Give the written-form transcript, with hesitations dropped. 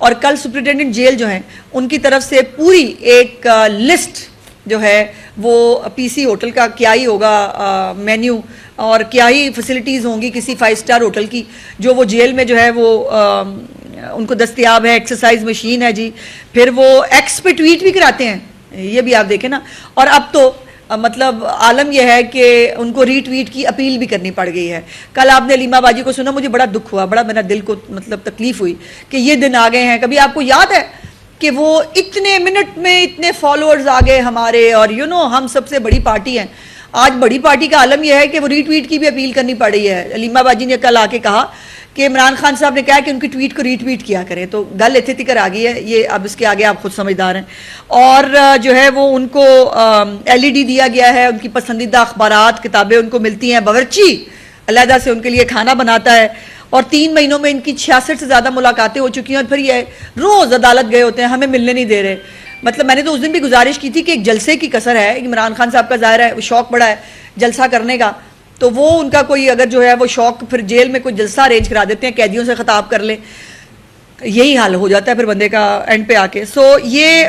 और कल superintendent jail जो हैं उनकी तरफ से पूरी एक लिस्ट जो है वो पीसी होटल का क्या ही होगा मेन्यू और क्या ही फैसिलिटीज़ होंगी किसी 5 स्टार होटल की जो वो जेल में जो है वो उनको दस्तयाब है। एक्सरसाइज मशीन है जी, फिर वो एक्स पे ट्वीट भी कराते हैं, ये भी आप देखें ना। और अब तो मतलब आलम यह है कि उनको रीट्वीट की अपील भी करनी पड़ गई है। कल आपने लीमा बाजी को सुना, मुझे बड़ा दुख हुआ, बड़ा मेरा दिल को मतलब तकलीफ हुई कि ये दिन आ गए हैं। कभी आपको याद है कि वो इतने मिनट में इतने फॉलोअर्स आ गए हमारे, और हम सबसे बड़ी पार्टी हैं। आज बड़ी पार्टी का आलम यह है कि वो रीट्वीट की भी अपील करनी पड़ रही है। लीमा बाजी ने कल आके कहा कि इमरान खान साहब ने कहा कि उनकी ट्वीट को रीट्वीट किया करें, तो गल इतने तिकर आ गई है ये। अब इसके आगे आप खुद समझदार हैं। और जो है वो उनको LED दिया गया है, उनकी पसंदीदा अखबारात किताबें उनको मिलती हैं, बावर्ची अलहदा से उनके लिए खाना बनाता है। और 3 महीनों में इनकी 66 से ज़्यादा मुलाकातें हो चुकी हैं, और फिर ये रोज़ अदालत गए होते हैं, हमें मिलने नहीं दे रहे। मतलब मैंने तो उस दिन भी गुजारिश की थी कि एक जलसे की कसर है। इमरान खान साहब का ज़ाहिर है शौक बड़ा है जलसा करने का, तो वो उनका कोई अगर जो है वो शौक फिर जेल में कोई जलसा अरेंज करा देते हैं, कैदियों से खिताब कर ले, यही हाल हो जाता है फिर बंदे का एंड पे आके। सो ये